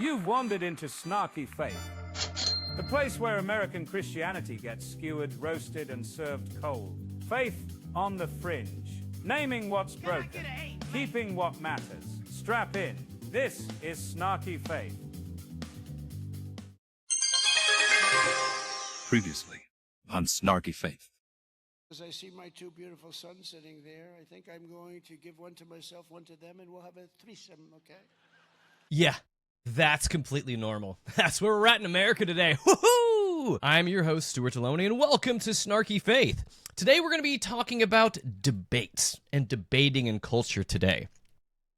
You've wandered into snarky faith, the place where American Christianity gets skewered, roasted, and served cold. Faith on the fringe, naming what's broken, keeping what matters. Strap in. This is Snarky Faith. Previously on Snarky Faith. As I see my two beautiful sons sitting there, I think I'm going to give one to myself, one to them, and we'll have a threesome, okay? Yeah, that's completely normal. That's where we're at in America today. Woohoo! I'm your host, Stuart Deloney, and welcome to Snarky Faith. Today we're going to be talking about debates and debating in culture today.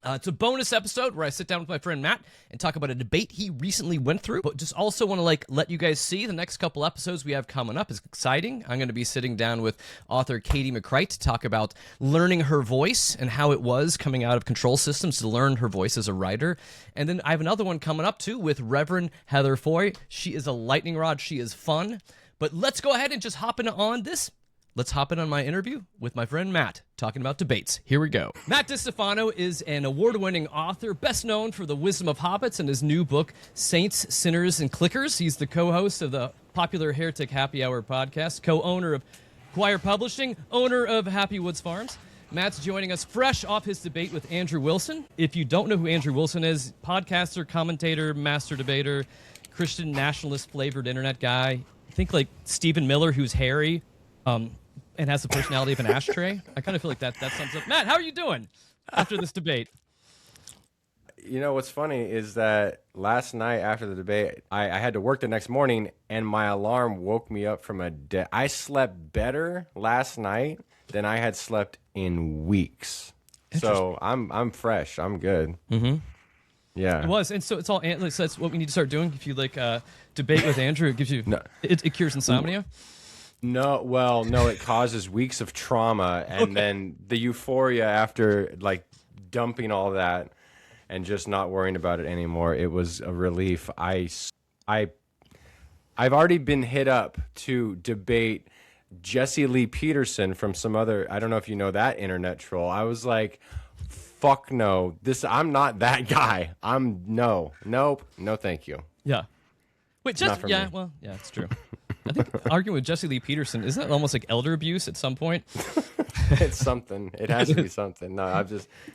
It's a bonus episode where I sit down with my friend Matt and talk about a debate he recently went through, but just also want to let you guys see the next couple episodes we have coming up is exciting. I'm going to be sitting down with author Katie McCrite to talk about learning her voice and how it was coming out of control systems to learn her voice as a writer. And then I have another one coming up too with Reverend Heather Foy. She is a lightning rod. She is fun. But let's go ahead and just hop in on this. Let's hop in on my interview with my friend Matt, talking about debates. Here we go. Matt Distefano is an award-winning author, best known for The Wisdom of Hobbits and his new book, Saints, Sinners, and Clickers. He's the co-host of the popular Heretic Happy Hour podcast, co-owner of Choir Publishing, owner of Happy Woods Farms. Matt's joining us fresh off his debate with Andrew Wilson. If you don't know who Andrew Wilson is, podcaster, commentator, master debater, Christian nationalist-flavored internet guy. Think like Stephen Miller, who's hairy, and has the personality of an ashtray. I kind of feel like that sums up. Matt, how are you doing after this debate? You know, what's funny is that last night after the debate, I had to work the next morning, and my alarm woke me up from a dead. I slept better last night than I had slept in weeks. So I'm fresh. I'm good. Mm-hmm. Yeah. It was, and so it's all. So that's what we need to start doing. If you debate with Andrew, it gives you it cures insomnia. No, it causes weeks of trauma, and then the euphoria after dumping all that and just not worrying about it anymore. It was a relief. I've already been hit up to debate Jesse Lee Peterson from some other. I don't know if you know that internet troll. I was like, fuck no. I'm not that guy. Nope, no, thank you. Yeah. Wait, it's true. I think arguing with Jesse Lee Peterson, isn't that almost like elder abuse at some point? It's something. It has to be something. No,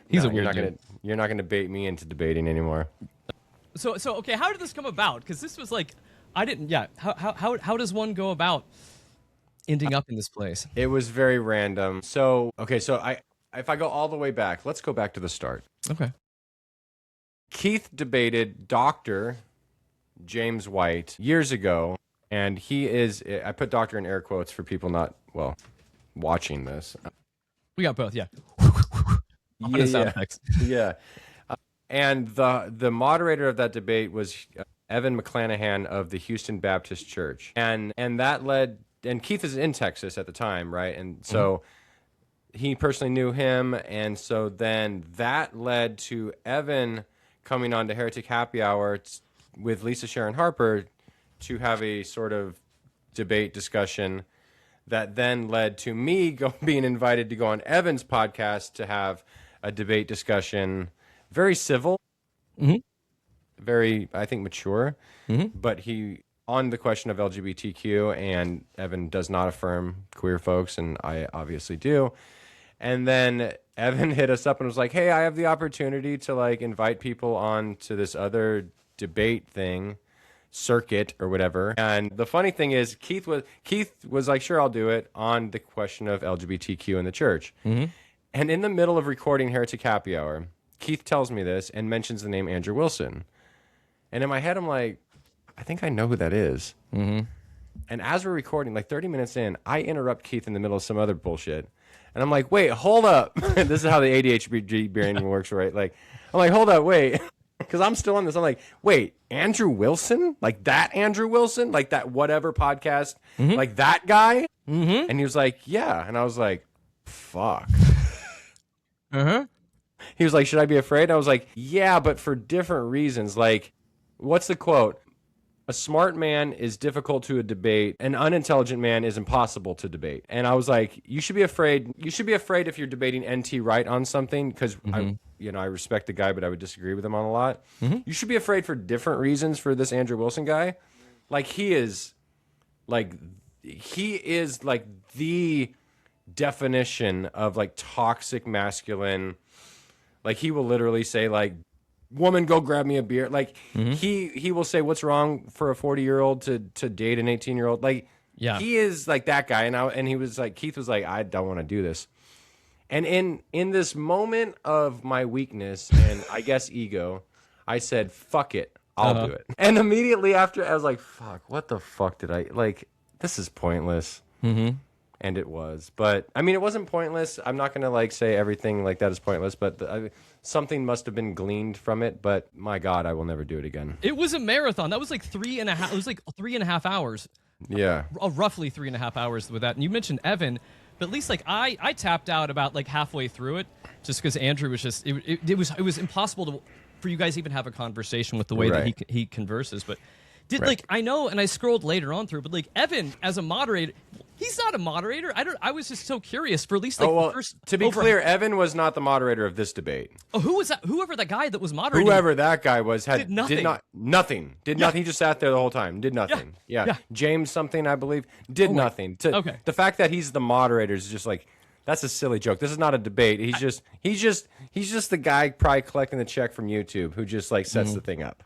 He's a weird dude. You're not gonna bait me into debating anymore. So okay, how did this come about? Because this was how does one go about ending up in this place? It was very random. So if I go all the way back, let's go back to the start. Okay. Keith debated Dr. James White years ago. And he is, I put doctor in air quotes for people not, watching this. We got both, yeah. Yeah. And the moderator of that debate was Evan McClanahan of the Houston Baptist Church. And that led, and Keith is in Texas at the time, right? And so he personally knew him. And so then that led to Evan coming on to Heretic Happy Hour with Lisa Sharon Harper to have a sort of debate discussion that then led to me being invited to go on Evan's podcast to have a debate discussion. Very civil, very, I think, mature, but he on the question of LGBTQ, and Evan does not affirm queer folks, and I obviously do. And then Evan hit us up and was like, hey, I have the opportunity to invite people on to this other debate thing, circuit or whatever. And the funny thing is Keith was like, sure, I'll do it on the question of LGBTQ in the church. And in the middle of recording Heretic Happy Hour, Keith tells me this and mentions the name Andrew Wilson. And in my head, I'm like, I think I know who that is. And as we're recording, 30 minutes in, I interrupt Keith in the middle of some other bullshit. And I'm like, wait, hold up. This is how the ADHD brain works, right? I'm like, hold up, wait. Because I'm still on this. I'm like, wait, Andrew Wilson? Like that Andrew Wilson? Like that whatever podcast? Like that guy? And he was like, yeah. And I was like, fuck. He was like, should I be afraid? I was like, yeah, but for different reasons. What's the quote? a smart man is difficult to debate. An unintelligent man is impossible to debate. And I was like, you should be afraid. You should be afraid if you're debating NT Wright on something, because I respect the guy, but I would disagree with him on a lot. You should be afraid for different reasons for this Andrew Wilson guy. Like he is like the definition of like toxic masculine. Like he will literally say like, woman, go grab me a beer. Like he will say, what's wrong for a 40-year-old to date an 18-year-old? Like he is like that guy. And he was like, Keith was like, I don't want to do this. And in this moment of my weakness and I guess ego, I said, fuck it, I'll do it. And immediately after, I was like, fuck, what the fuck did I like? This is pointless. And it was, but I mean, it wasn't pointless. I'm not gonna like say everything like that is pointless, but something must have been gleaned from it. But my God, I will never do it again. It was a marathon. That was like 3.5. It was like 3.5 hours. Yeah, roughly 3.5 hours with that. And you mentioned Evan, but at least like I tapped out about like halfway through it, just because Andrew was just it was impossible for you guys to even have a conversation with the way that he converses. But like I know, and I scrolled later on through, but like Evan as a moderator. He's not a moderator. I was just so curious for at least like the first. To be clear, Evan was not the moderator of this debate. Oh, who was that? Whoever that guy that was moderating. Whoever that guy was did nothing. Did nothing. He just sat there the whole time. Did nothing. Yeah. James something, I believe, did nothing. The fact that he's the moderator is just like, that's a silly joke. This is not a debate. He's just the guy probably collecting the check from YouTube who just like sets the thing up.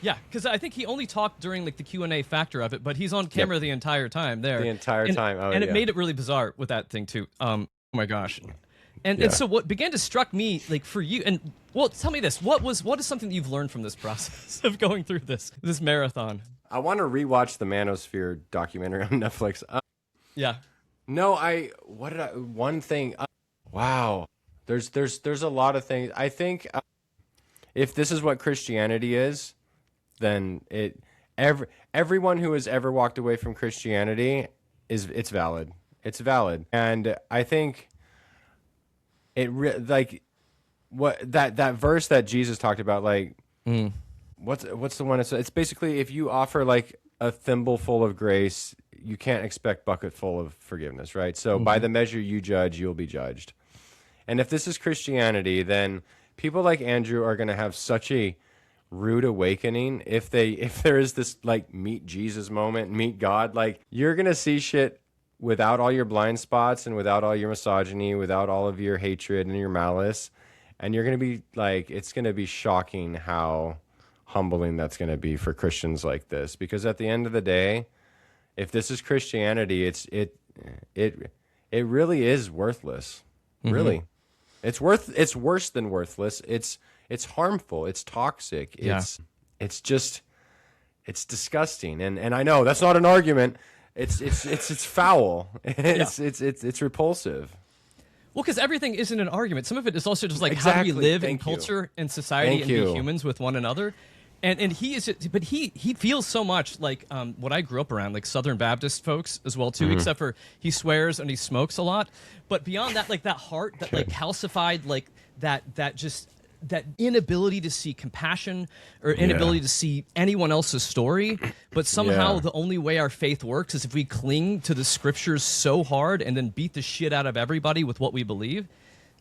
Yeah, because I think he only talked during like the Q&A factor of it, but he's on camera the entire time there. The entire time. Oh, and it made it really bizarre with that thing too. Oh my gosh. And so what began to struck me like for you, and well, tell me this: what is something that you've learned from this process of going through this marathon? I want to rewatch the Manosphere documentary on Netflix. No, one thing. Wow. There's a lot of things. I think if this is what Christianity is, then everyone who has ever walked away from Christianity it's valid. It's valid. And I think that verse that Jesus talked about, like what's the one? It's basically if you offer like a thimble full of grace, you can't expect bucket full of forgiveness, right? So by the measure you judge, you'll be judged. And if this is Christianity, then people like Andrew are going to have such a rude awakening if there is this like meet Jesus moment, meet God. Like you're going to see shit without all your blind spots and without all your misogyny, without all of your hatred and your malice. And you're going to be like, it's going to be shocking how humbling that's going to be for Christians like this. Because at the end of the day, if this is Christianity, it really is worthless. Really. It's worse than worthless. It's harmful. It's toxic. It's disgusting. And I know that's not an argument. It's foul. It's repulsive. Well, because everything isn't an argument. Some of it is also just like how do we live in culture and society and be humans with one another. And he is, but he feels so much like what I grew up around, like Southern Baptist folks as well too. Except for he swears and he smokes a lot. But beyond that, like that heart, that like calcified, like that inability to see compassion or inability to see anyone else's story. But somehow the only way our faith works is if we cling to the scriptures so hard and then beat the shit out of everybody with what we believe.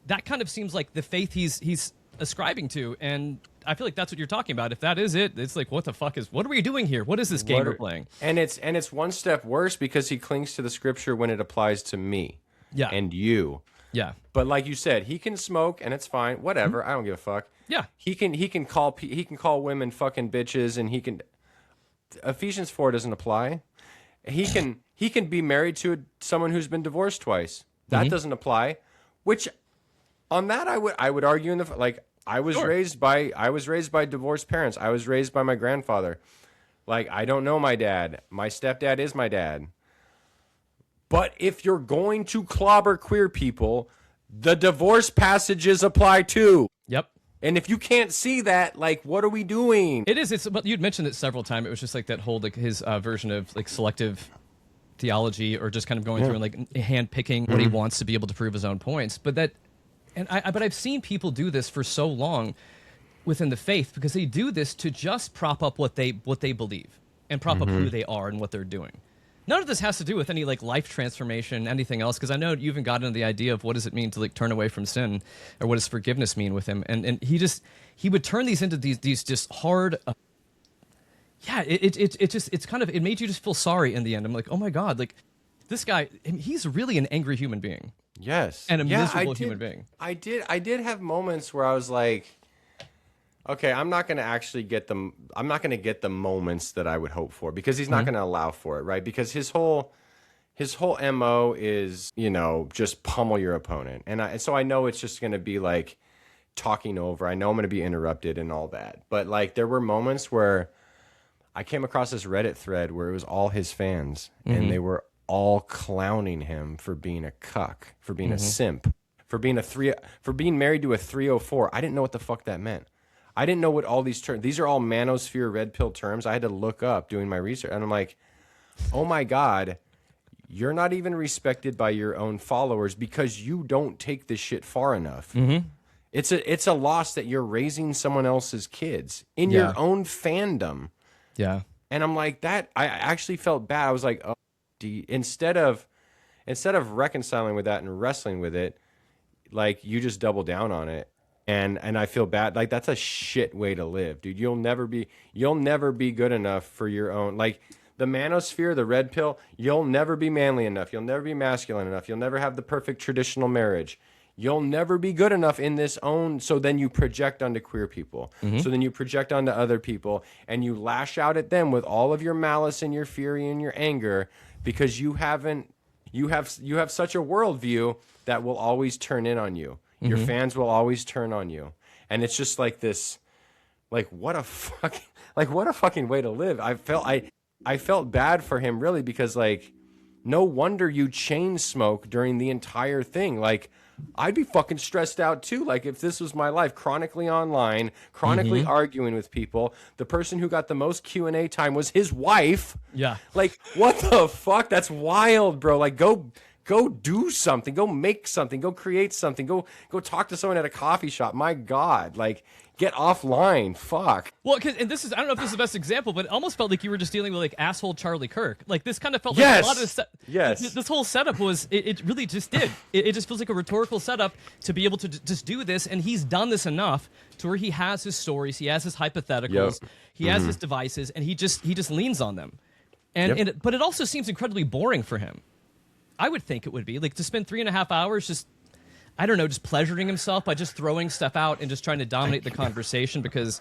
That kind of seems like the faith he's ascribing to, and I feel like that's what you're talking about. If that is it, it's like, what are we doing here? What is this game we're playing? And it's one step worse because he clings to the scripture when it applies to me and you. Yeah. But like you said, he can smoke and it's fine. Whatever. I don't give a fuck. Yeah. He can call women fucking bitches, and he can Ephesians 4 doesn't apply. He can be married to someone who's been divorced twice. That doesn't apply. Which on that I would argue in the like I was raised by divorced parents. I was raised by my grandfather. Like I don't know my dad. My stepdad is my dad. But if you're going to clobber queer people, the divorce passages apply too. Yep. And if you can't see that, like, what are we doing? It is. But you'd mentioned it several times. It was just like that whole like his version of like selective theology, or just kind of going through and like hand picking what he wants to be able to prove his own points. But I've seen people do this for so long. within the faith, because they do this to just prop up what they believe and prop up who they are and what they're doing. None of this has to do with any like life transformation, anything else, because I know you even got into the idea of what does it mean to like turn away from sin, or what does forgiveness mean with him, and he would turn these into these just hard. It made you just feel sorry in the end. I'm like, oh my God, like this guy, he's really an angry human being. Yes. And a miserable human being. I did have moments where I was like, okay, I'm not going to get the moments that I would hope for, because he's not going to allow for it, right? Because his whole MO is, just pummel your opponent. And so I know it's just going to be like talking over. I know I'm going to be interrupted and all that. But like there were moments where I came across this Reddit thread where it was all his fans and they were all clowning him for being a cuck, for being a simp, for being married to a 304. I didn't know what the fuck that meant. I didn't know what all these terms. These are all manosphere red pill terms. I had to look up doing my research, and I'm like, oh my God, you're not even respected by your own followers because you don't take this shit far enough. It's a loss that you're raising someone else's kids in your own fandom. Yeah. And I'm like, that I actually felt bad. I was like, oh, instead of reconciling with that and wrestling with it, like you just double down on it. And I feel bad. Like that's a shit way to live, dude. You'll never be good enough for your own, like the manosphere, the red pill. You'll never be manly enough. You'll never be masculine enough. You'll never have the perfect traditional marriage. You'll never be good enough in this own. So then you project onto queer people. So then you project onto other people and you lash out at them with all of your malice and your fury and your anger, because you have such a worldview that will always turn in on you. Your fans will always turn on you. And it's just like this, like what a fucking way to live. I felt bad for him really, because like no wonder you chain smoke during the entire thing. Like I'd be fucking stressed out too. Like if this was my life, chronically online, chronically arguing with people. The person who got the most Q&A time was his wife. Yeah. Like what the fuck? That's wild, bro. Like go do something, go make something, go create something, go talk to someone at a coffee shop. My God, like get offline. Fuck. Well, and this is, I don't know if this is the best example, but it almost felt like you were just dealing with like asshole Charlie Kirk. Like this kind of felt like a lot of this whole setup was, it really just did. It just feels like a rhetorical setup to be able to just do this. And he's done this enough to where he has his stories, he has his hypotheticals, he has his devices, and he just leans on them. But it also seems incredibly boring for him. I would think it would be like to spend 3.5 hours just, I don't know, just pleasuring himself by just throwing stuff out and just trying to dominate the conversation, because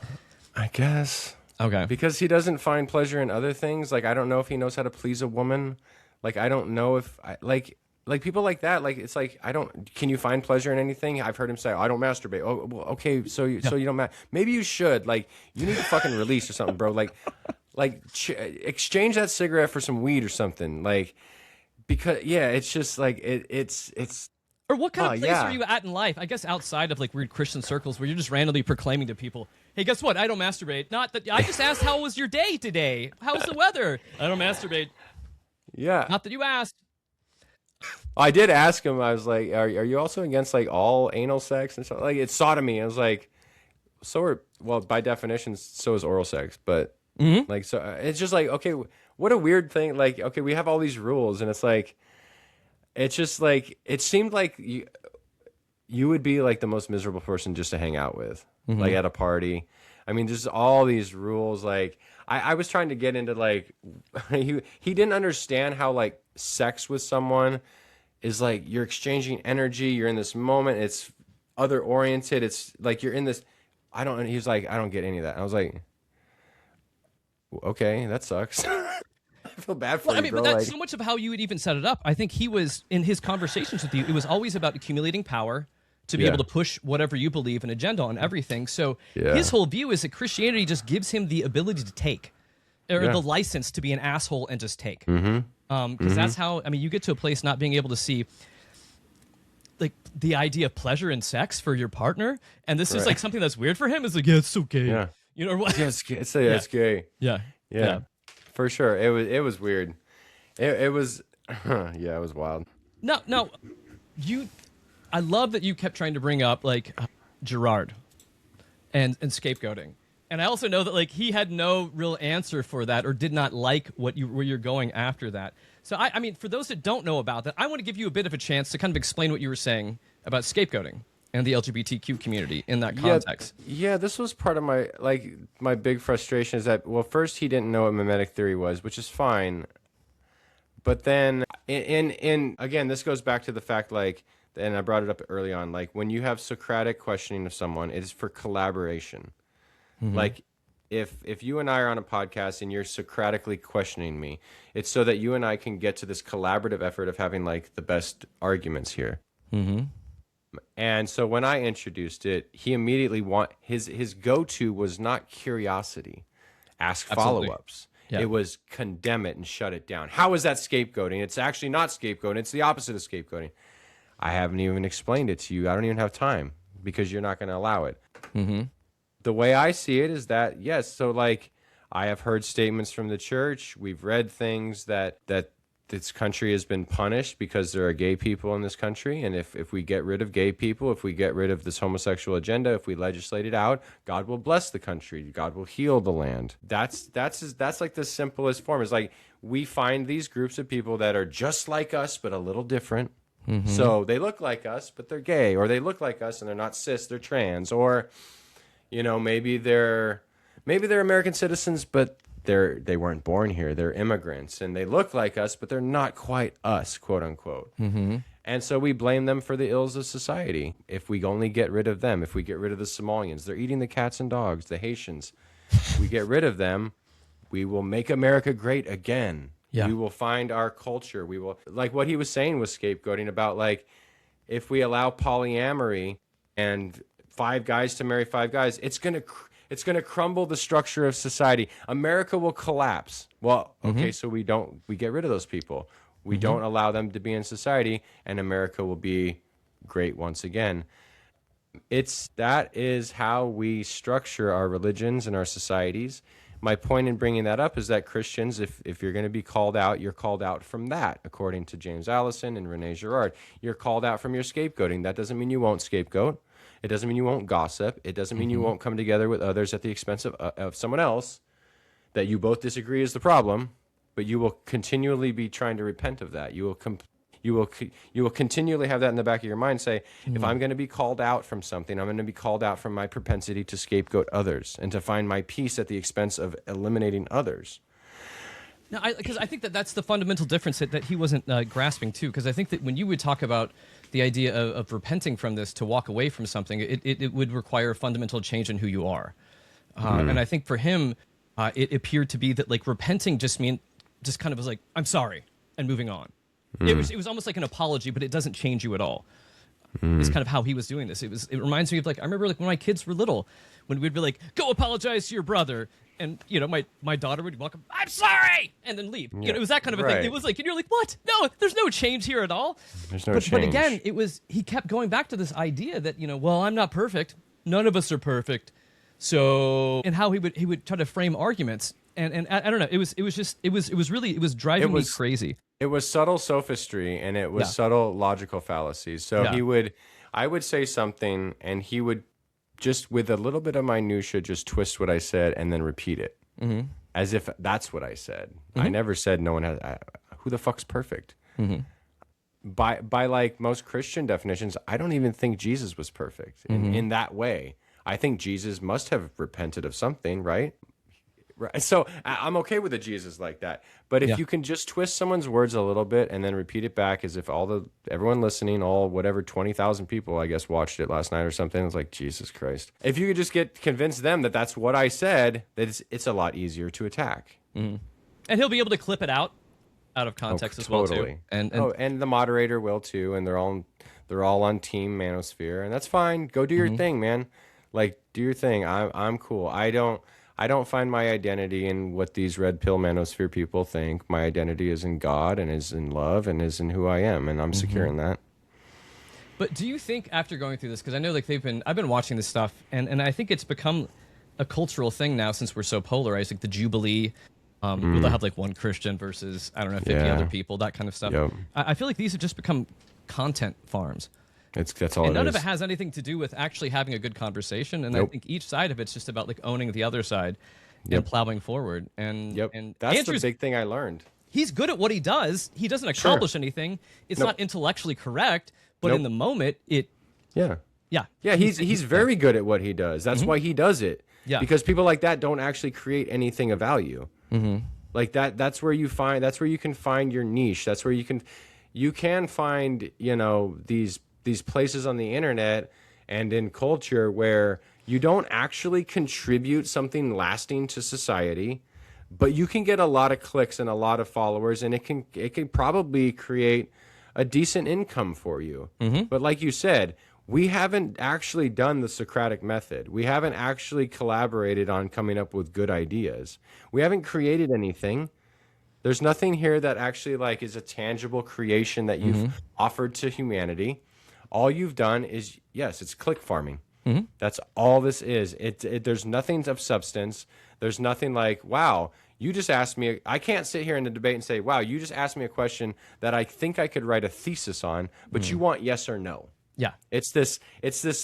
I guess. Okay. Because he doesn't find pleasure in other things. Like, I don't know if he knows how to please a woman. Like, I don't know if like people like that. Like, it's like, can you find pleasure in anything? I've heard him say, I don't masturbate. Oh, well, okay. So you don't maybe you should, like, you need to fucking release or something, bro. Like exchange that cigarette for some weed or something. Like, because it's just like it's or what kind of place are you at in life? I guess outside of like weird Christian circles where you're just randomly proclaiming to people, hey, guess what? I don't masturbate. Not that I just asked how was your day today? How's the weather? I don't masturbate. Yeah. Not that you asked. I did ask him. I was like, are you also against like all anal sex and stuff? Like it's sodomy. I was like, well, by definition, so is oral sex. But like, so it's just like, okay, what a weird thing. Like, okay, we have all these rules, and it's like, it's just like, it seemed like you would be like the most miserable person just to hang out with, like at a party. I mean, there's all these rules. Like, I was trying to get into like, he didn't understand how like sex with someone is like you're exchanging energy. You're in this moment. It's other oriented. It's like you're in this. He was like, I don't get any of that. I was like, okay, that sucks. I feel bad for you, bro. But that's so much of how you would even set it up. I think he was, in his conversations with you, it was always about accumulating power to be able to push whatever you believe an agenda on everything. So his whole view is that Christianity just gives him the ability to take, or the license to be an asshole and just take. Because that's how, I mean, you get to a place not being able to see like the idea of pleasure in sex for your partner, and this is like something that's weird for him. It's like, yeah, it's so gay. Yeah. You know what? Yeah, it's gay. Yeah. For sure. It was weird. It was it was wild. No, I love that you kept trying to bring up like Gerard. and scapegoating. And I also know that like he had no real answer for that, or did not like where you're going after that. So I mean, for those that don't know about that, I want to give you a bit of a chance to kind of explain what you were saying about scapegoating and the LGBTQ community in that context. Yeah, this was part of my big frustration is that, well, first he didn't know what mimetic theory was, which is fine. But then in again, this goes back to the fact, like, and I brought it up early on, like when you have Socratic questioning of someone, it is for collaboration. Like if you and I are on a podcast and you're Socratically questioning me, it's so that you and I can get to this collaborative effort of having like the best arguments here. And so when I introduced it, he immediately his go-to was not curiosity, ask follow-ups. Yeah. It was condemn it and shut it down. How is that scapegoating? It's actually not scapegoating. It's the opposite of scapegoating. I haven't even explained it to you. I don't even have time because you're not going to allow it. The way I see it is that, yes, so like I have heard statements from the church. We've read things that this country has been punished because there are gay people in this country. And if we get rid of gay people, if we get rid of this homosexual agenda, if we legislate it out, God will bless the country. God will heal the land. That's like the simplest form. It's like we find these groups of people that are just like us, but a little different. So they look like us, but they're gay, or they look like us and they're not cis, they're trans, or, you know, maybe they're American citizens, but they weren't born here. They're immigrants, and they look like us, but they're not quite us, quote unquote. And so we blame them for the ills of society. If we only get rid of them, if we get rid of the Somalians, they're eating the cats and dogs, the Haitians. We get rid of them, we will make America great again. Yeah. We will find our culture. We will, like what he was saying was scapegoating about, like, if we allow polyamory and 5 guys to marry 5 guys, it's going to crumble the structure of society. America will collapse. Well, okay, so we get rid of those people. We don't allow them to be in society, and America will be great once again. That is how we structure our religions and our societies. My point in bringing that up is that Christians, if you're going to be called out, you're called out from that, according to James Allison and Rene Girard. You're called out from your scapegoating. That doesn't mean you won't scapegoat. It doesn't mean you won't gossip. It doesn't mean you won't come together with others at the expense of someone else that you both disagree is the problem, but you will continually be trying to repent of that. You will continually have that in the back of your mind, say, if I'm going to be called out from something, I'm going to be called out from my propensity to scapegoat others and to find my peace at the expense of eliminating others. No, because I think that's the fundamental difference that he wasn't grasping too. Because I think that when you would talk about the idea of repenting from this to walk away from something, it would require a fundamental change in who you are. And I think for him, it appeared to be that like repenting just kind of was like, I'm sorry, and moving on. It was almost like an apology, but it doesn't change you at all. It's kind of how he was doing this. It reminds me of like, I remember like when my kids were little, when we'd be like, go apologize to your brother. And, you know, my daughter would welcome, I'm sorry, and then leave. You know, it was that kind of a thing. It was like, and you're like, what? No, there's no change here at all. There's no change. But again, he kept going back to this idea that, you know, well, I'm not perfect. None of us are perfect. So, and how he would try to frame arguments. And I don't know, it was driving me crazy. It was subtle sophistry, and it was subtle logical fallacies. So I would say something, and he would just with a little bit of minutia, just twist what I said and then repeat it as if that's what I said. I never said no one has. Who the fuck's perfect? By like most Christian definitions, I don't even think Jesus was perfect in that way. I think Jesus must have repented of something, right? Right. So I'm okay with a Jesus like that. But if you can just twist someone's words a little bit and then repeat it back as if everyone listening, all whatever 20,000 people, I guess, watched it last night or something, it's like, Jesus Christ. If you could just convince them that that's what I said, that it's a lot easier to attack. And he'll be able to clip it out of context as well too. And the moderator will too, and they're all on Team Manosphere, and that's fine. Go do your thing, man. Like, do your thing. I'm cool. I don't find my identity in what these red pill manosphere people think. My identity is in God and is in love and is in who I am, and I'm secure in that. But do you think after going through this, because I know like I've been watching this stuff, and I think it's become a cultural thing now since we're so polarized, like the Jubilee, where they'll have like one Christian versus, I don't know, 50 other people, that kind of stuff. Yep. I feel like these have just become content farms. That's all And it none is. of it has anything to do with actually having a good conversation. And I Nope. think each side of it's just about like owning the other side and plowing forward. And and That's Andrew's, the big thing I learned. he's good at what he does. He doesn't accomplish anything. It's Nope. not intellectually correct, but in Nope. the moment, Yeah. yeah, He's very good at what he does. That's why he does it. Yeah. Because people like that don't actually create anything of value. Like that's where you can find your niche. That's where you can find, these places on the internet and in culture where you don't actually contribute something lasting to society, but you can get a lot of clicks and a lot of followers, and it can probably create a decent income for you. But like you said, we haven't actually done the Socratic method. We haven't actually collaborated on coming up with good ideas. We haven't created anything. There's nothing here that actually like is a tangible creation that you've offered to humanity. All you've done is, yes, it's click farming. That's all this is. There's nothing of substance. There's nothing like, wow, you just asked me. I can't sit here in the debate and say, wow, you just asked me a question that I think I could write a thesis on, but you want yes or no. yeah. It's this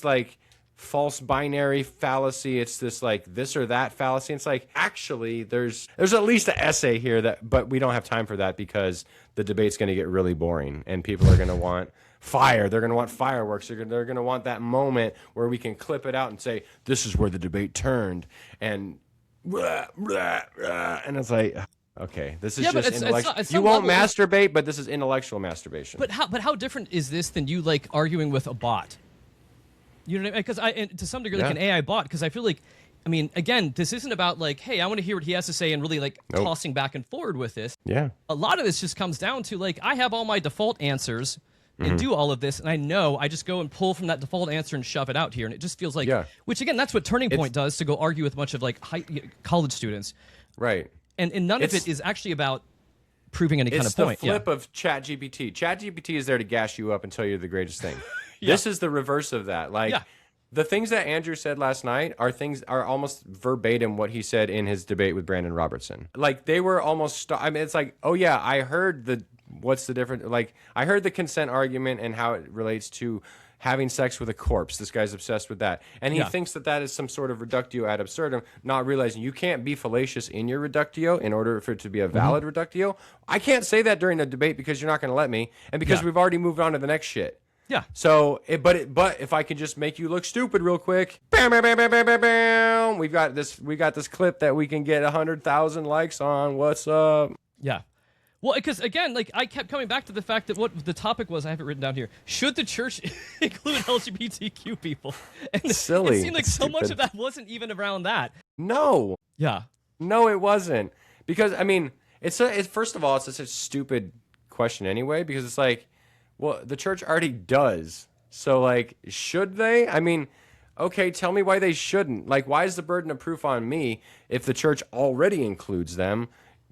like false binary fallacy. It's this like this or that fallacy. It's like, actually, there's at least an essay here but we don't have time for that because the debate's going to get really boring and people are going to want fire. They're going to want fireworks. They're going to want that moment where we can clip it out and say, this is where the debate turned. And and it's like, okay, this is but just intellectual. it's You some won't level- masturbate, but this is intellectual masturbation. But how different is this than you like arguing with a bot? You know what I mean? Because to some degree, like an AI bot, because I feel like, I mean, again, this isn't about like, hey, I want to hear what he has to say and really like tossing back and forward with this. Yeah. A lot of this just comes down to like, I have all my default answers and do all of this, and I know I just go and pull from that default answer and shove it out here, and it just feels like, which again, that's what Turning Point does to go argue with a bunch of like college students, Right. and none of it is actually about proving any kind of point. It's the flip of ChatGPT. ChatGPT is there to gas you up and tell you the greatest thing. This is the reverse of that. Like the things that Andrew said last night are almost verbatim what he said in his debate with Brandon Robertson. Like they were almost. I mean, it's like, oh yeah, I heard what's the difference? Like I heard the consent argument and how it relates to having sex with a corpse. This guy's obsessed with that. And he thinks that is some sort of reductio ad absurdum, not realizing you can't be fallacious in your reductio in order for it to be a valid reductio. I can't say that during a debate because you're not going to let me, and because we've already moved on to the next shit. Yeah. So, but if I can just make you look stupid real quick, bam, bam, bam, bam, bam, bam, bam. We got this clip that we can get 100,000 likes on. What's up? Yeah. Well, because again, like I kept coming back to the fact that what the topic was, I have it written down here. Should the church include LGBTQ people? And Silly. It seemed like so much Stupid. of that wasn't even around that. No, Yeah. no, it wasn't. Because I mean, first of all, it's such a stupid question anyway. Because it's like, well, the church already does. So like, should they? I mean, okay, tell me why they shouldn't. Like, why is the burden of proof on me if the church already includes them?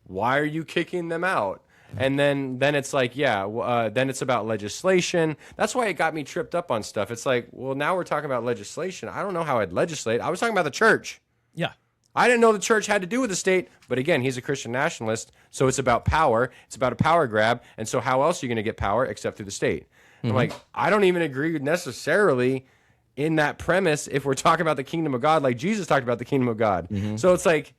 Why are you kicking them out? And then it's like, then it's about legislation. That's why it got me tripped up on stuff. It's like, well, now we're talking about legislation. I don't know how I'd legislate. I was talking about the church. Yeah. I didn't know the church had to do with the state. But again, he's a Christian nationalist, so it's about power. It's about a power grab. And so how else are you going to get power except through the state? I'm like, I don't even agree necessarily in that premise if we're talking about the kingdom of God like Jesus talked about the kingdom of God. So it's like,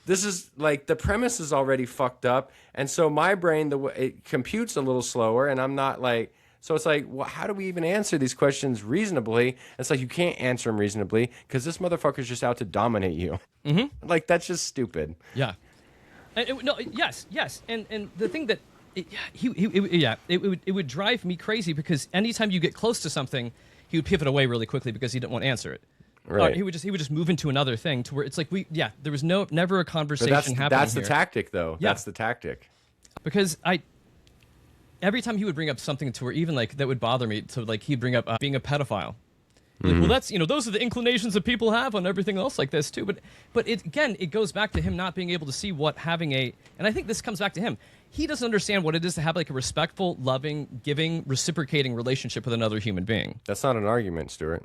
this is like the premise is already fucked up, and so my brain it computes a little slower, and I'm not like. So it's like, well, how do we even answer these questions reasonably? It's like you can't answer them reasonably because this motherfucker's just out to dominate you. Like that's just stupid. Yeah. Yes, and the thing that it would drive me crazy because anytime you get close to something, he would pivot away really quickly because he didn't want to answer it. Right. He would just move into another thing to where it's like there was never a conversation happening. That's the here. tactic, though. Yeah. That's the tactic. Because every time he would bring up something to where even like that would bother me, to like he'd bring up being a pedophile. Like, well, that's those are the inclinations that people have on everything else like this too. But it goes back to him not being able to see what having and I think this comes back to him. He doesn't understand what it is to have like a respectful, loving, giving, reciprocating relationship with another human being. That's not an argument, Stuart.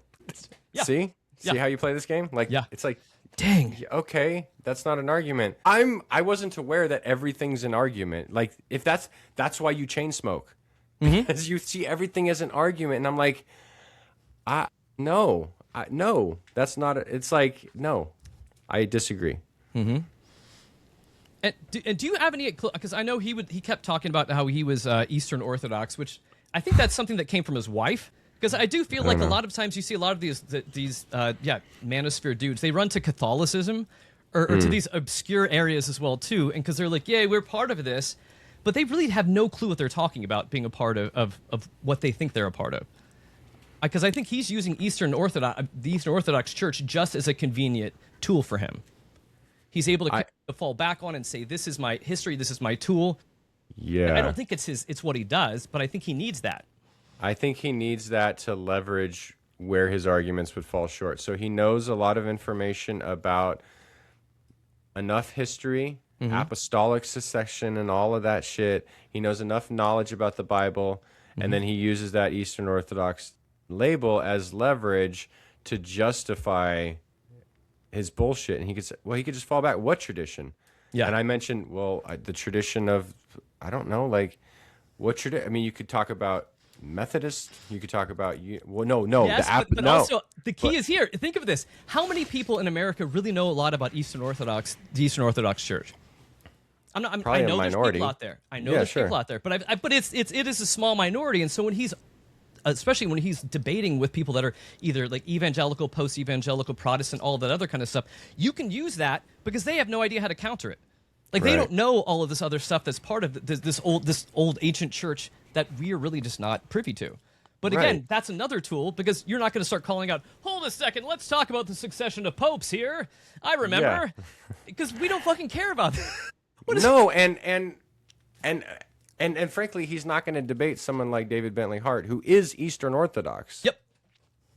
Yeah. See Yeah. how you play this game? Like, it's like, dang. Okay, that's not an argument. I wasn't aware that everything's an argument. Like, if that's why you chain smoke. Because you see everything as an argument, and I'm like, No, that's not. It's like no, I disagree. And do you have any? Because I know he kept talking about how he was Eastern Orthodox, which I think that's something that came from his wife. Because I do feel like a lot of times you see a lot of these manosphere dudes, they run to Catholicism or to these obscure areas as well too, and because they're like, yeah, we're part of this, but they really have no clue what they're talking about being a part of what they think they're a part of. Because I think he's using the Eastern Orthodox Church just as a convenient tool for him. He's able to fall back on and say, this is my history, this is my tool. Yeah. I don't think it's what he does, but I think he needs that. I think he needs that to leverage where his arguments would fall short. So he knows a lot of information about enough history, apostolic succession, and all of that shit. He knows enough knowledge about the Bible, and then he uses that Eastern Orthodox label as leverage to justify his bullshit. And he could just fall back. What tradition? Yeah. And I mentioned, the tradition of, I don't know, like, what tradition? I mean, you could talk about Methodist. You could talk about Yes, but also the key is here. Think of this: how many people in America really know a lot about the Eastern Orthodox Church? I know Probably a there's minority. people out there. I know there's people out there, but it is a small minority. And so when especially when he's debating with people that are either like evangelical, post-evangelical, Protestant, all that other kind of stuff, you can use that because they have no idea how to counter it. Like they don't know all of this other stuff that's part of this old ancient church that we are really just not privy to. But again, that's another tool because you're not going to start calling out, hold a second, let's talk about the succession of popes here. I remember. Because we don't fucking care about that. And frankly, he's not going to debate someone like David Bentley Hart, who is Eastern Orthodox. Yep.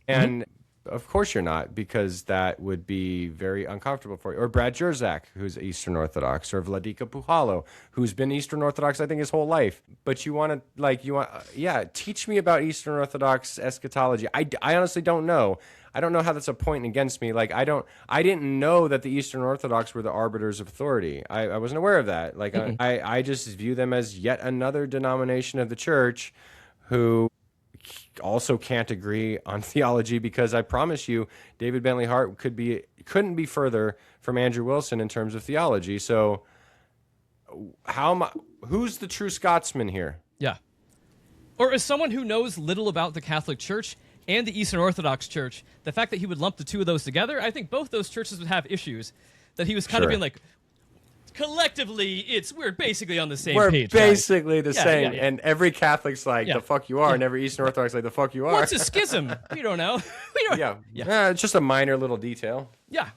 And of course you're not, because that would be very uncomfortable for you. Or Brad Jerzak, who's Eastern Orthodox, or Vladika Puhalo, who's been Eastern Orthodox, I think, his whole life. But teach me about Eastern Orthodox eschatology. I honestly don't know. I don't know how that's a point against me. Like, I didn't know that the Eastern Orthodox were the arbiters of authority. I wasn't aware of that. Like, I just view them as yet another denomination of the church who also can't agree on theology, because I promise you, David Bentley Hart couldn't be further from Andrew Wilson in terms of theology. So, who's the true Scotsman here? Yeah. Or as someone who knows little about the Catholic Church and the Eastern Orthodox Church, the fact that he would lump the two of those together, I think both those churches would have issues. That he was kind of being like, collectively, we're basically on the same page. We're basically the same. Yeah. And every Catholic's like, the fuck you are, and every Eastern Orthodox like, the fuck you are. What's a schism? We don't know. It's just a minor little detail. Yeah.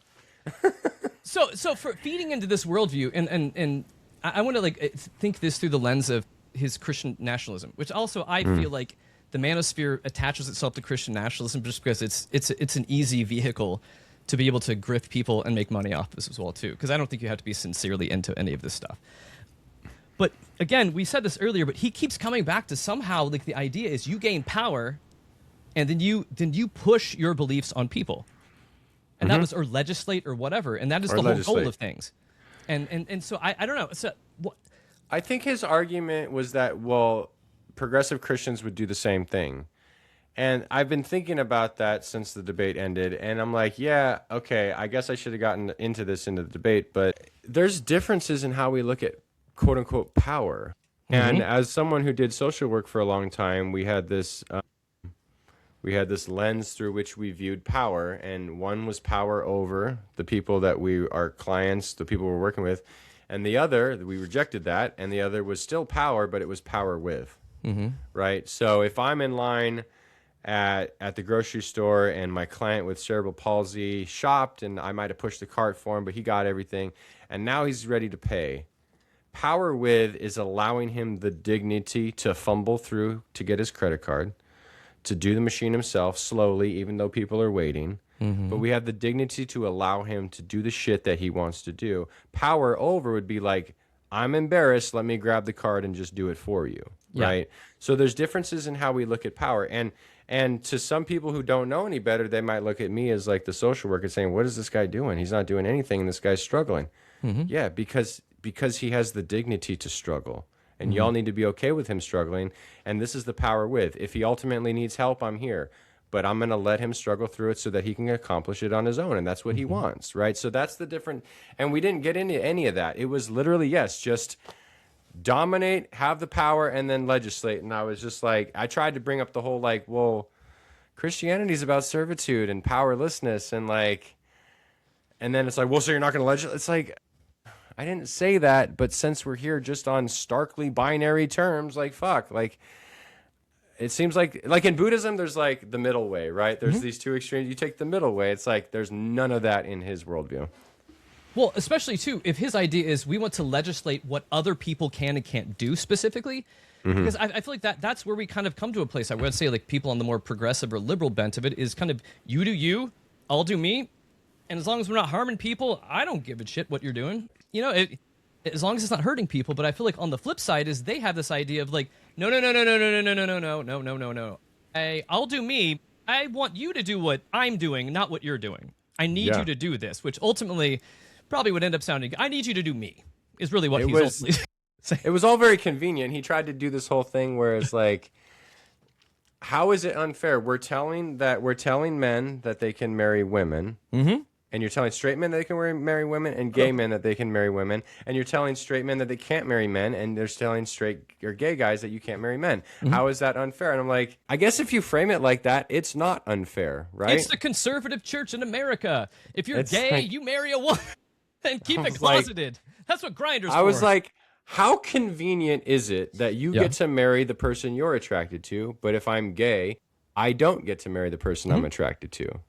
So for feeding into this worldview, and I want to think this through the lens of his Christian nationalism, which also I feel like the manosphere attaches itself to Christian nationalism just because it's an easy vehicle to be able to grift people and make money off this as well too. Because I don't think you have to be sincerely into any of this stuff. But again, we said this earlier, but he keeps coming back to somehow like the idea is you gain power, and then you push your beliefs on people, and that was or legislate or whatever, and that is the whole goal of things. And so I don't know. So I think his argument was that progressive Christians would do the same thing. And I've been thinking about that since the debate ended, and I'm like, yeah, okay, I guess I should have gotten into the debate, but there's differences in how we look at quote-unquote power. And as someone who did social work for a long time, we had this lens through which we viewed power, and one was power over the people that our clients, the people we're working with, and the other, we rejected that, and the other was still power, but it was power with, right? So if I'm in line at the grocery store and my client with cerebral palsy shopped, and I might have pushed the cart for him, but he got everything, and now he's ready to pay. Power with is allowing him the dignity to fumble through to get his credit card, to do the machine himself slowly, even though people are waiting. But we have the dignity to allow him to do the shit that he wants to do. Power over would be like, I'm embarrassed, let me grab the card and just do it for you, right? So there's differences in how we look at power. And to some people who don't know any better, they might look at me as like the social worker saying, what is this guy doing? He's not doing anything, and this guy's struggling. Yeah, because he has the dignity to struggle. And y'all need to be okay with him struggling. And this is the power with. If he ultimately needs help, I'm here. but I'm going to let him struggle through it so that he can accomplish it on his own. And that's what he wants, right? So that's the different. And we didn't get into any of that. It was literally, yes, just dominate, have the power, and then legislate. And I was just like, I tried to bring up the whole like, well, Christianity is about servitude and powerlessness. And like, and then it's like, well, so you're not going to legislate? It's like, I didn't say that, but since we're here just on starkly binary terms, like, fuck, like, it seems like in Buddhism, there's like the middle way, right? There's these two extremes. You take the middle way. It's like there's none of that in his worldview. Well, especially too, if his idea is we want to legislate what other people can and can't do specifically, because I feel like that's where we kind of come to a place. I would say like people on the more progressive or liberal bent of it is kind of you do you, I'll do me, and as long as we're not harming people, I don't give a shit what you're doing. You know, as long as it's not hurting people. But I feel like on the flip side is they have this idea of like, no. I'll do me. I want you to do what I'm doing, not what you're doing. I need you to do this, which ultimately probably would end up sounding, I need you to do me, is really what he's ultimately saying. It was all very convenient. He tried to do this whole thing where it's like, how is it unfair? We're telling men that they can marry women. Mm-hmm. And you're telling straight men that they can marry women, and gay men that they can marry women, and you're telling straight men that they can't marry men, and they're telling straight or gay guys that you can't marry men. Mm-hmm. How is that unfair? And I'm like, I guess if you frame it like that, it's not unfair, right? It's the conservative church in America. If you're gay, like, you marry a woman and keep it closeted. That's what Grindr's for. I was like, how convenient is it that you get to marry the person you're attracted to, but if I'm gay, I don't get to marry the person I'm attracted to?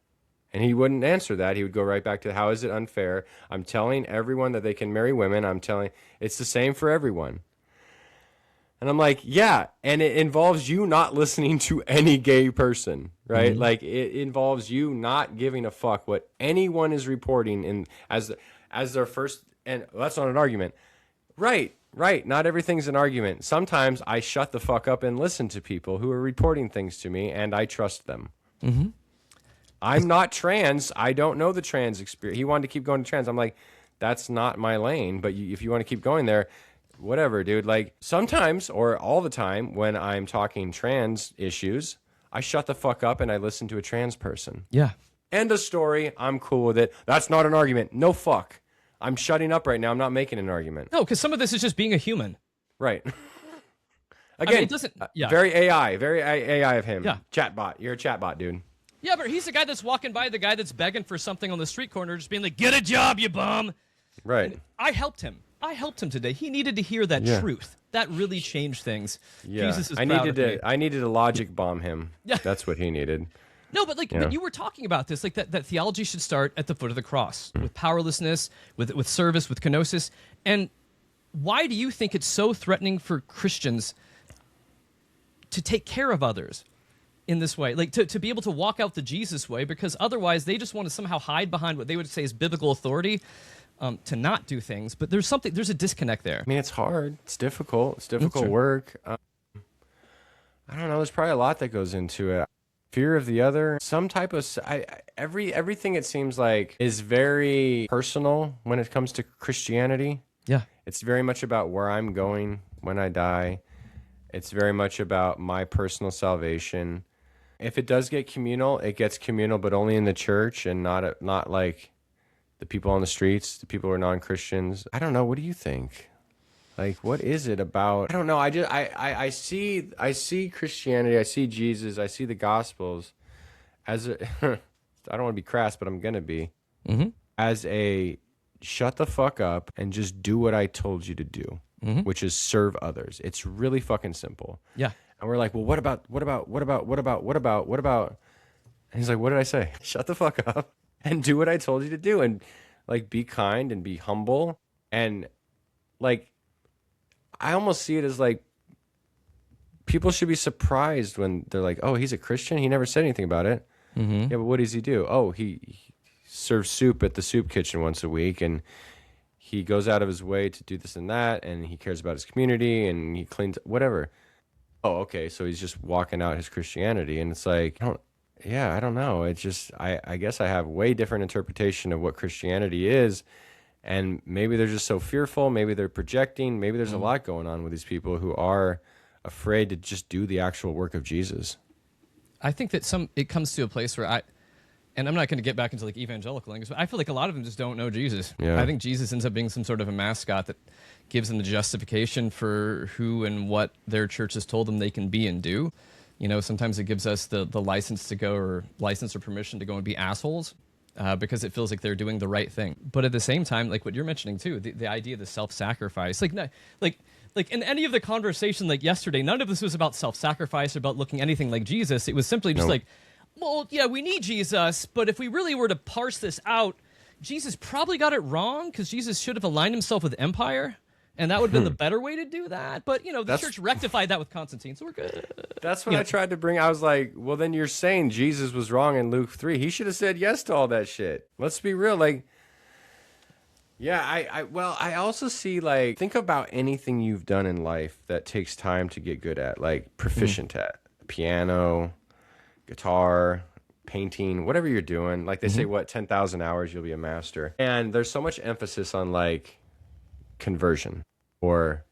And he wouldn't answer that. He would go right back to, how is it unfair? I'm telling everyone that they can marry women. It's the same for everyone. And I'm like, yeah, and it involves you not listening to any gay person, right? Mm-hmm. Like, it involves you not giving a fuck what anyone is reporting as their first, and that's not an argument. Right. Not everything's an argument. Sometimes I shut the fuck up and listen to people who are reporting things to me, and I trust them. Mm-hmm. I'm not trans. I don't know the trans experience. He wanted to keep going to trans. I'm like, that's not my lane. But if you want to keep going there, whatever, dude. Like, sometimes or all the time when I'm talking trans issues, I shut the fuck up and I listen to a trans person. Yeah. End of story. I'm cool with it. That's not an argument. No fuck. I'm shutting up right now. I'm not making an argument. No, because some of this is just being a human. Right. Again, I mean, it doesn't. Yeah. Very AI of him. Yeah. Chatbot. You're a chatbot, dude. Yeah, but he's the guy that's walking by, the guy that's begging for something on the street corner, just being like, get a job, you bum. Right. And I helped him today. He needed to hear that truth. That really changed things. Yeah. Jesus is I proud of me. needed to logic bomb him. Yeah. That's what he needed. No, but like, but you were talking about this, like that theology should start at the foot of the cross, with powerlessness, with service, with kenosis. And why do you think it's so threatening for Christians to take care of others in this way, like to be able to walk out the Jesus way? Because otherwise they just want to somehow hide behind what they would say is biblical authority, to not do things. But there's a disconnect there. I mean, it's hard. It's difficult. It's difficult work. I don't know. There's probably a lot that goes into it. Fear of the other, some type of everything, it seems like, is very personal when it comes to Christianity. Yeah. It's very much about where I'm going when I die. It's very much about my personal salvation. If it does get communal, it gets communal, but only in the church and not like the people on the streets, the people who are non-Christians. I don't know. What do you think? Like, what is it about? I don't know. I see Christianity. I see Jesus. I see the Gospels as a, I don't want to be crass, but I'm going to be, as a shut the fuck up and just do what I told you to do, which is serve others. It's really fucking simple. Yeah. And we're like, well, what about? And he's like, what did I say? Shut the fuck up and do what I told you to do. And like, be kind and be humble. And like, I almost see it as like, people should be surprised when they're like, oh, he's a Christian? He never said anything about it. Yeah, but what does he do? Oh, he serves soup at the soup kitchen once a week, and he goes out of his way to do this and that, and he cares about his community, and he cleans, whatever. Oh, okay, so he's just walking out his Christianity, and it's like, I don't know. It's just, I guess I have way different interpretation of what Christianity is, and maybe they're just so fearful, maybe they're projecting, maybe there's a lot going on with these people who are afraid to just do the actual work of Jesus. I think that it comes to a place where and I'm not going to get back into like evangelical language, but I feel like a lot of them just don't know Jesus. Yeah. I think Jesus ends up being some sort of a mascot that gives them the justification for who and what their church has told them they can be and do. You know, sometimes it gives us the license to go, or license or permission to go and be assholes, because it feels like they're doing the right thing. But at the same time, like what you're mentioning too, the idea of the self-sacrifice, like in any of the conversation like yesterday, none of this was about self-sacrifice or about looking anything like Jesus. It was simply just like, well, yeah, we need Jesus, but if we really were to parse this out, Jesus probably got it wrong, because Jesus should have aligned himself with empire, and that would have been the better way to do that. But, you know, the church rectified that with Constantine, so we're good. That's what I tried to bring. I was like, well, then you're saying Jesus was wrong in Luke 3. He should have said yes to all that shit. Let's be real. Like, yeah, I also see, like, think about anything you've done in life that takes time to get good at, like proficient at. Piano, guitar, painting, whatever you're doing. Like they say, 10,000 hours, you'll be a master. And there's so much emphasis on like conversion, or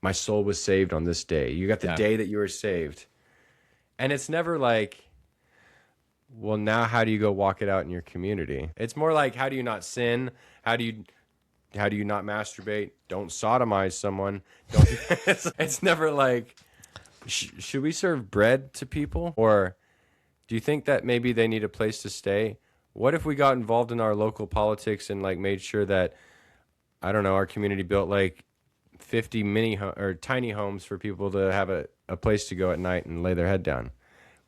my soul was saved on this day. You got the day that you were saved. And it's never like, well, now how do you go walk it out in your community? It's more like, how do you not sin? How do you not masturbate? Don't sodomize someone. It's never like, should we serve bread to people? Or do you think that maybe they need a place to stay? What if we got involved in our local politics and like made sure that, I don't know, our community built like 50 tiny homes for people to have a place to go at night and lay their head down?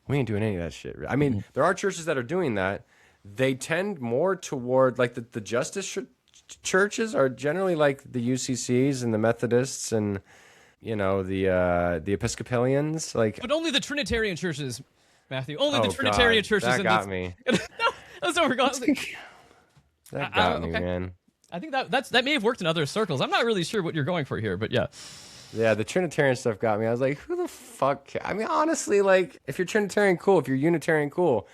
We ain't doing any of that shit. I mean, there are churches that are doing that. They tend more toward like the justice churches are generally like the UCCs and the Methodists and, you know, the Episcopalians. Like, but only the Trinitarian churches, Matthew. Only the Trinitarian churches. That got me. No, that's what we're going. That got me, man. I think that may have worked in other circles. I'm not really sure what you're going for here, but yeah. Yeah, the Trinitarian stuff got me. I was like, who the fuck? I mean, honestly, like, if you're Trinitarian, cool. If you're Unitarian, cool.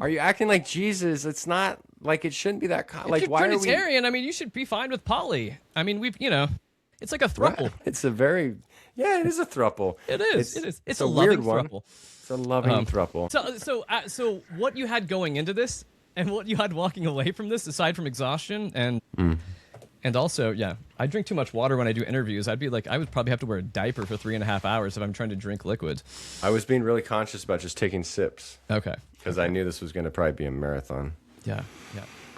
Are you acting like Jesus? It's not like it shouldn't be that. Like, if you're why Trinitarian, I mean, you should be fine with poly. I mean, it's like a throuple. Right. It's a very, it is a throuple. It is. It's a weird loving one. throuple. It's a loving throuple. So what you had going into this, and what you had walking away from this, aside from exhaustion and also, I drink too much water when I do interviews. I would probably have to wear a diaper for 3.5 hours if I'm trying to drink liquids. I was being really conscious about just taking sips. Okay. Because I knew this was going to probably be a marathon. Yeah.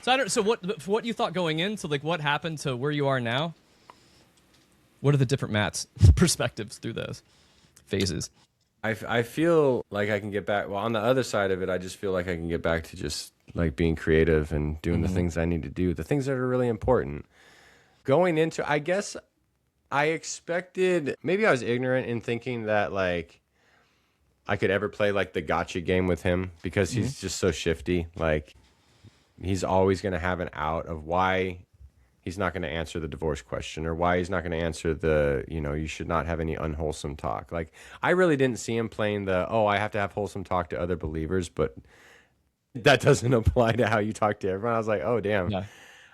So what you thought going in, so like what happened to where you are now? What are the different Matt's perspectives through those phases? I feel like I can get back. Well, on the other side of it, I just feel like I can get back to just like being creative and doing the things I need to do, the things that are really important. Going into, I guess I expected, maybe I was ignorant in thinking that like I could ever play like the gotcha game with him, because he's just so shifty. Like, he's always going to have an out of why he's not going to answer the divorce question, or why he's not going to answer the, you should not have any unwholesome talk. Like, I really didn't see him playing I have to have wholesome talk to other believers, but that doesn't apply to how you talk to everyone. I was like, oh, damn. Yeah.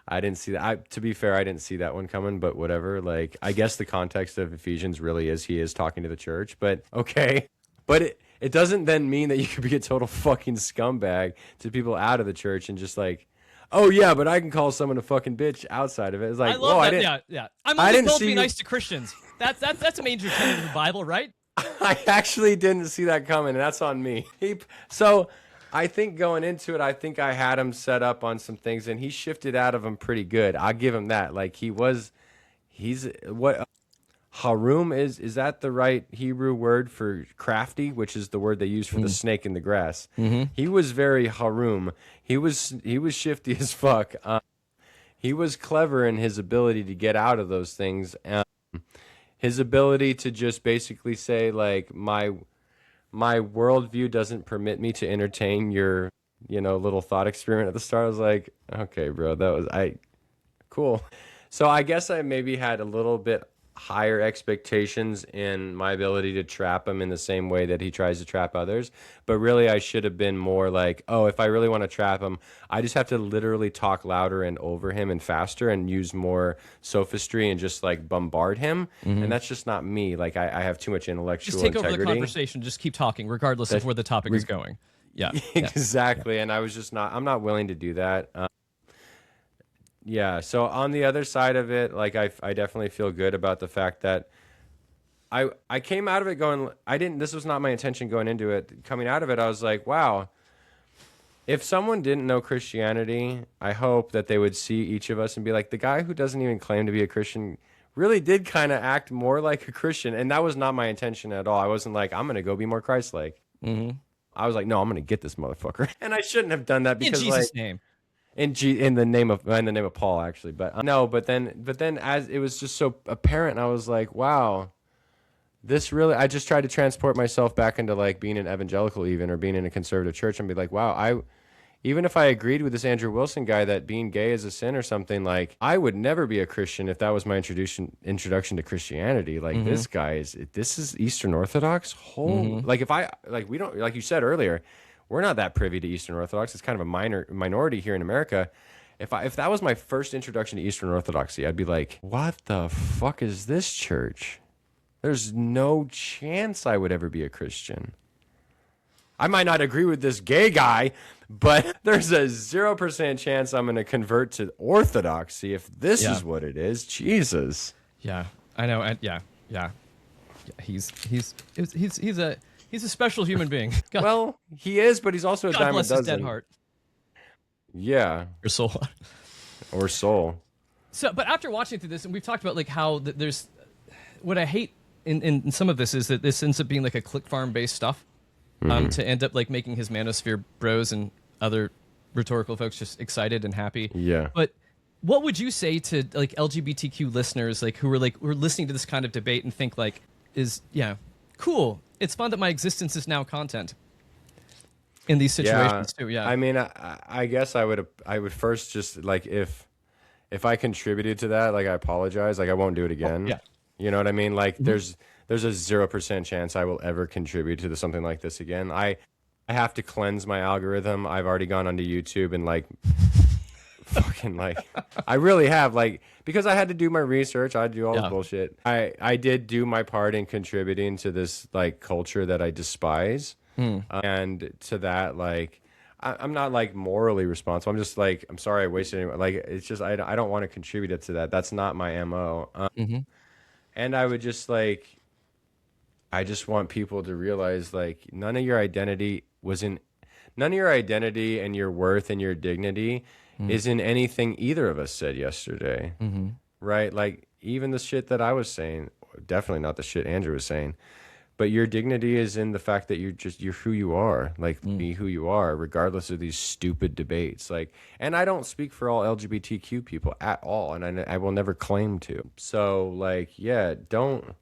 I didn't see that. To be fair, I didn't see that one coming, but whatever. Like, I guess the context of Ephesians really is he is talking to the church, but okay. But it doesn't then mean that you could be a total fucking scumbag to people out of the church and just like, oh yeah, but I can call someone a fucking bitch outside of it. It's like, I love that. Yeah. I'm only told to be nice to Christians. That's a major tenet of the Bible, right? I actually didn't see that coming, and that's on me. So I think going into it, I think I had him set up on some things, and he shifted out of them pretty good. I'll give him that. Like, he's what harum is that the right Hebrew word for crafty, which is the word they use for the snake in the grass? He was very harum. He was shifty as fuck. He was clever in his ability to get out of those things. His ability to just basically say, like, my worldview doesn't permit me to entertain your, little thought experiment at the start. I was like, okay, bro, cool. So I guess I maybe had a little bit higher expectations in my ability to trap him in the same way that he tries to trap others. But really, I should have been more like, oh, if I really want to trap him, I just have to literally talk louder and over him and faster and use more sophistry and just like bombard him. And that's just not me. Like I have too much intellectual Just take integrity. over the conversation. Just keep talking, regardless of where the topic is going. Yeah. Exactly. And I was just not, I'm not willing to do that. Yeah. So on the other side of it, like I definitely feel good about the fact that I came out of it going, this was not my intention going into it. Coming out of it, I was like, wow, if someone didn't know Christianity, I hope that they would see each of us and be like, the guy who doesn't even claim to be a Christian really did kind of act more like a Christian. And that was not my intention at all. I wasn't like, I'm going to go be more Christ-like. I was like, no, I'm going to get this motherfucker. And I shouldn't have done that because In Jesus' name. in the name of Paul, actually, but no, but then as it was just so apparent, I was like, wow, this really. I just tried to transport myself back into like being an evangelical, even, or being in a conservative church, and be like, wow, even if I agreed with this Andrew Wilson guy that being gay is a sin or something, like I would never be a Christian if that was my introduction to Christianity. Like this is Eastern Orthodox. Like if we don't, like you said earlier, we're not that privy to Eastern Orthodox. It's kind of a minority here in America. If that was my first introduction to Eastern Orthodoxy, I'd be like, what the fuck is this church? There's no chance I would ever be a Christian. I might not agree with this gay guy, but there's a 0% chance I'm going to convert to Orthodoxy if this is what it is. Jesus. Yeah, I know. And yeah. He's a special human being. God, Well, he is, but he's also a God dime a bless dozen. his dead heart. Yeah, Your soul. or soul. So, but after watching through this, and we've talked about like how there's what I hate in some of this is that this ends up being like a click farm based stuff, to end up like making his manosphere bros and other rhetorical folks just excited and happy. Yeah. But what would you say to like LGBTQ listeners like who are listening to this kind of debate and think like cool. It's fun that my existence is now content in these situations too. Yeah. I mean, I guess I would first just like if I contributed to that, like I apologize, like I won't do it again. Yeah. You know what I mean? Like there's a 0% chance I will ever contribute to something like this again. I have to cleanse my algorithm. I've already gone onto YouTube and like fucking like I really have, like, because I had to do my research. I had to do all the bullshit. I did do my part in contributing to this like culture that I despise. And to that, like I'm not like morally responsible. I'm just like, I'm sorry I wasted any, like it's just I don't want to contribute to that. That's not my MO. And I would just like, I just want people to realize like none of your identity and your worth and your dignity is in anything either of us said yesterday. Right? Like even the shit that I was saying, definitely not the shit Andrew was saying, but your dignity is in the fact that you're who you are, like be who you are, regardless of these stupid debates. Like, and I don't speak for all LGBTQ people at all, and I will never claim to. So like, yeah, don't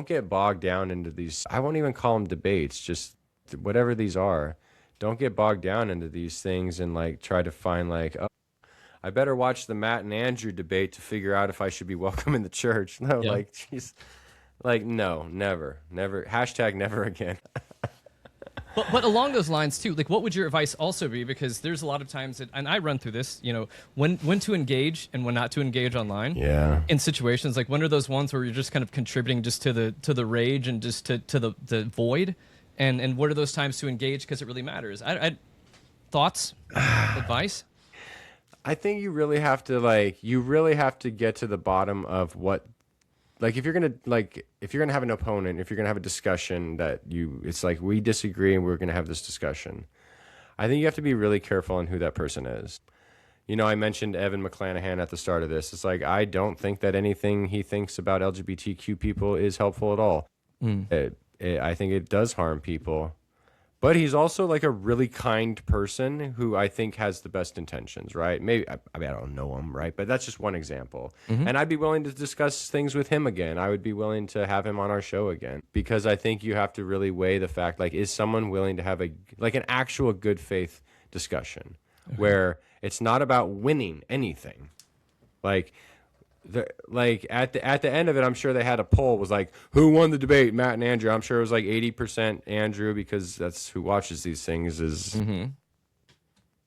get bogged down into these. I won't even call them debates, just whatever these are. Don't get bogged down into these things and like try to find like, oh, I better watch the Matt and Andrew debate to figure out if I should be welcome in the church. No, like, jeez. Like, no, never. Hashtag never again. But along those lines too, like what would your advice also be? Because there's a lot of times that, and I run through this, you know, when to engage and when not to engage online. Yeah. In situations like when are those ones where you're just kind of contributing just to the rage and just to the void, and what are those times to engage because it really matters? I thoughts, advice. I think you really have to get to the bottom of what. Like if you're gonna have an opponent, if you're gonna have a discussion it's like we disagree and we're gonna have this discussion, I think you have to be really careful on who that person is. You know, I mentioned Evan McClanahan at the start of this. It's like I don't think that anything he thinks about LGBTQ people is helpful at all. I think it does harm people. But he's also like a really kind person who I think has the best intentions, right? Maybe, I mean, I don't know him, right? But that's just one example. And I'd be willing to discuss things with him again. I would be willing to have him on our show again, because I think you have to really weigh the fact, like, is someone willing to have an actual good faith discussion where it's not about winning anything? Like, like at the end of it, I'm sure they had a poll. It was like, who won the debate, Matt and Andrew? I'm sure it was like 80% Andrew, because that's who watches these things. Is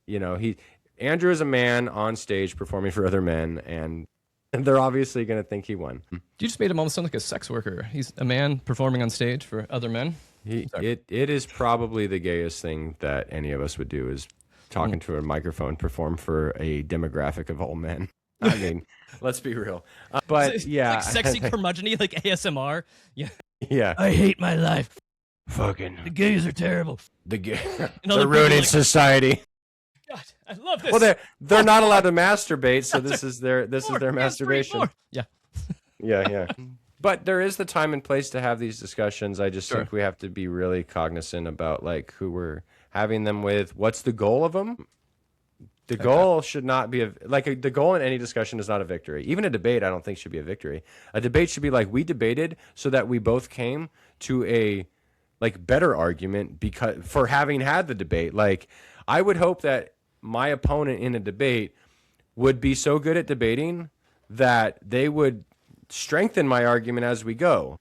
you know, Andrew is a man on stage performing for other men, and they're obviously going to think he won. You just made him almost sound like a sex worker. He's a man performing on stage for other men. It is probably the gayest thing that any of us would do, is talking to a microphone, perform for a demographic of all men. I mean, let's be real. But It's yeah, like sexy curmudgeon like ASMR. Yeah. yeah, I hate my life. fucking The gays are terrible. the gay, other they're people ruining like- society. God, I love this. Well, they're not allowed to masturbate, so this is their More, their yes, masturbation. more. Yeah. Yeah. But there is the time and place to have these discussions. I just think we have to be really cognizant about like who we're having them with. What's the goal of them? The goal should not be the goal in any discussion is not a victory. Even a debate, I don't think should be a victory. A debate should be like, we debated so that we both came to a like better argument because for having had the debate. Like, I would hope that my opponent in a debate would be so good at debating that they would strengthen my argument as we go,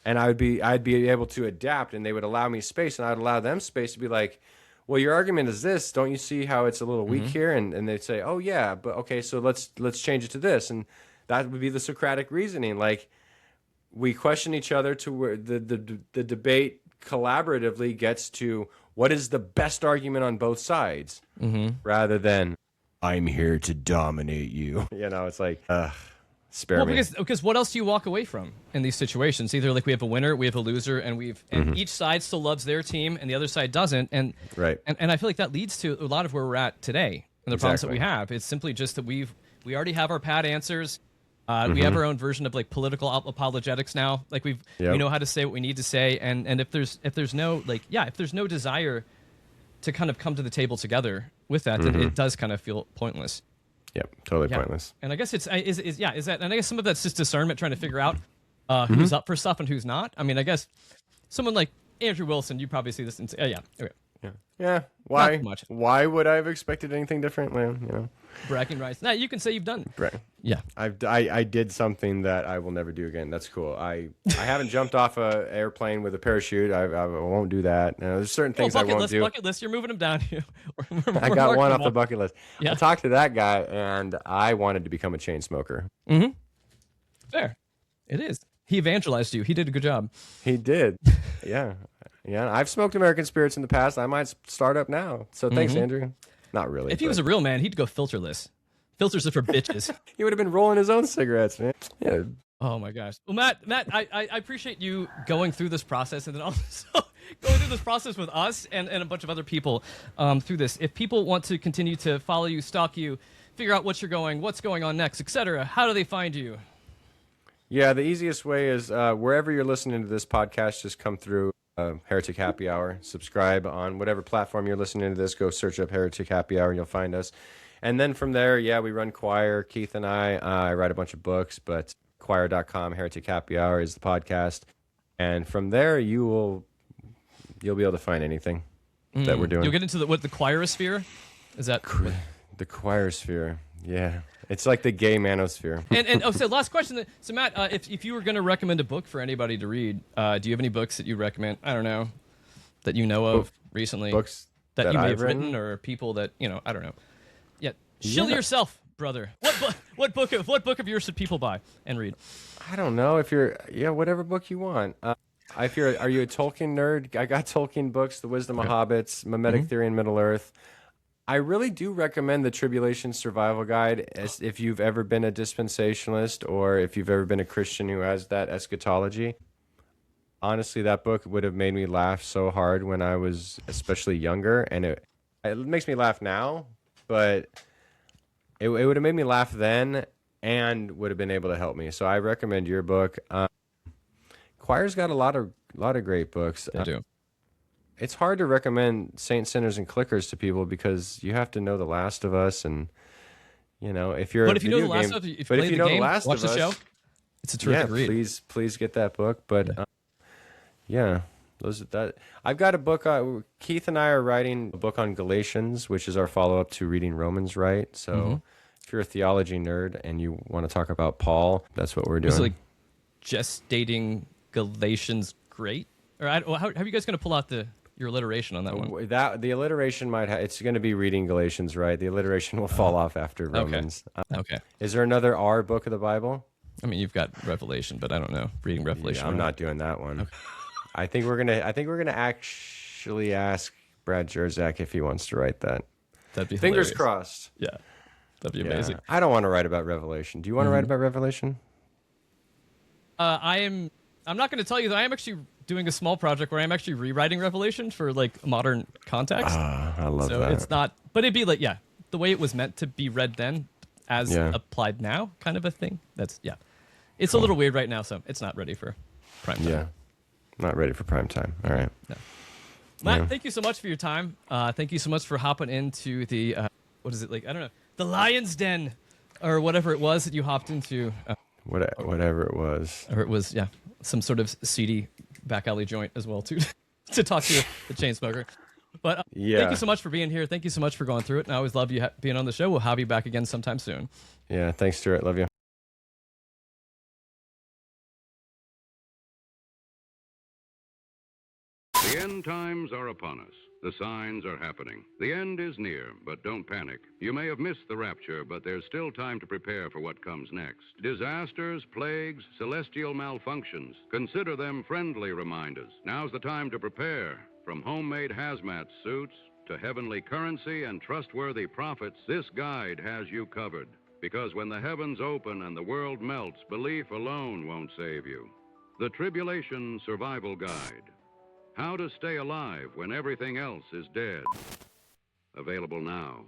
and I'd be able to adapt, and they would allow me space, and I'd allow them space to be like, well, your argument is this, don't you see how it's a little weak here? And they'd say, oh yeah, but okay, so let's change it to this, and that would be the Socratic reasoning. Like, we question each other to where the debate collaboratively gets to what is the best argument on both sides, rather than I'm here to dominate you. You know, it's like, spare me. Because what else do you walk away from in these situations? Either like we have a winner, we have a loser, and each side still loves their team and the other side doesn't. And Right. And I feel like that leads to a lot of where we're at today and the problems that Exactly. we have. It's simply just that we already have our pat answers. We have our own version of like political apologetics now. Like we know how to say what we need to say, and if there's no desire to kind of come to the table together with that, then it does kind of feel pointless. Yep, totally pointless. And I guess is that, and I guess some of that's just discernment, trying to figure out who's up for stuff and who's not. I mean, I guess someone like Andrew Wilson, you probably see this and say, oh yeah, okay. Yeah. Why? Not much. Why would I have expected anything different? Well, you know, Bragging rights. Now you can say you've done. right. Yeah. I did something that I will never do again. That's cool. I haven't jumped off a airplane with a parachute. I won't do that. There's certain things I won't do. Bucket list. You're moving them down. I got one off the bucket list. Yeah. I talked to that guy, and I wanted to become a chain smoker. Fair. It is. He evangelized you. He did a good job. He did. Yeah. I've smoked American spirits in the past. I might start up now. So thanks, Andrew. Not really. If he was a real man, he'd go filterless. Filters are for bitches. he would have been rolling his own cigarettes, man. Yeah. Oh my gosh. Well, Matt, I appreciate you going through this process, and then also going through this process with us and a bunch of other people through this. If people want to continue to follow you, stalk you, figure out what's going on next, etc., how do they find you? Yeah, the easiest way is wherever you're listening to this podcast, just come through Heretic Happy Hour. Subscribe on whatever platform you're listening to this. Go search up Heretic Happy Hour and you'll find us. And then from there, we run choir. Keith and I write a bunch of books, but choir.com, Heretic Happy Hour is the podcast. And from there, you'll be able to find anything that we're doing. You'll get into the choirosphere? Is that... The choirosphere, yeah. It's like the gay manosphere. And so last question. So Matt, if you were going to recommend a book for anybody to read, do you have any books that you recommend? I don't know, that you know of recently. Books that you may I've have written, or people that I don't know. Yeah, shill yourself, brother. What book of yours should people buy and read? I don't know if you're whatever book you want. Are you a Tolkien nerd? I got Tolkien books, The Wisdom of Hobbits, Mimetic Theory in Middle Earth. I really do recommend the Tribulation Survival Guide if you've ever been a dispensationalist or if you've ever been a Christian who has that eschatology. Honestly, that book would have made me laugh so hard when I was especially younger, and it makes me laugh now, but it would have made me laugh then and would have been able to help me. So I recommend your book. Choir's got a lot of great books. They do. It's hard to recommend Saints, Sinners, and Clickers to people because you have to know The Last of Us, and if you're. But if you know The Last of Us, if you know The Last of Us, watch the show. It's a terrific read. Please get that book. But I've got a book. Keith and I are writing a book on Galatians, which is our follow up to reading Romans right. So If you're a theology nerd and you want to talk about Paul, that's what we're doing. Is it like gestating Galatians great? Or how are you guys going to pull out your alliteration on that one? The alliteration might it's going to be reading Galatians, right? The alliteration will fall off after Romans. Okay. Is there another R book of the Bible? I mean, you've got Revelation, but I don't know. Reading Revelation. Yeah, I'm not doing that one. Okay. I think we're gonna actually ask Brad Jerzak if he wants to write that. That'd be fingers hilarious. crossed. Yeah, that'd be amazing. I don't want to write about Revelation. Do you want to write about Revelation? I'm not going to tell you that I am actually doing a small project where I'm actually rewriting Revelation for like modern context. I love that. So it's not, but it'd be like, the way it was meant to be read then as applied now kind of a thing. It's a little weird right now, so it's not ready for prime time. Yeah, not ready for prime time. All right. No. Matt, thank you so much for your time. Thank you so much for hopping into the, what is it like? I don't know, the Lion's Den or whatever it was that you hopped into. Whatever it was. Or it was, some sort of seedy back alley joint as well, too, to talk to the chain smoker. But thank you so much for being here. Thank you so much for going through it. And I always love you being on the show. We'll have you back again sometime soon. Yeah, thanks, Stuart. Love you. The end times are upon us. The signs are happening. The end is near, but don't panic. You may have missed the rapture, but there's still time to prepare for what comes next. Disasters, plagues, celestial malfunctions. Consider them friendly reminders. Now's the time to prepare. From homemade hazmat suits to heavenly currency and trustworthy prophets, this guide has you covered. Because when the heavens open and the world melts, belief alone won't save you. The Tribulation Survival Guide. How to stay alive when everything else is dead. Available now.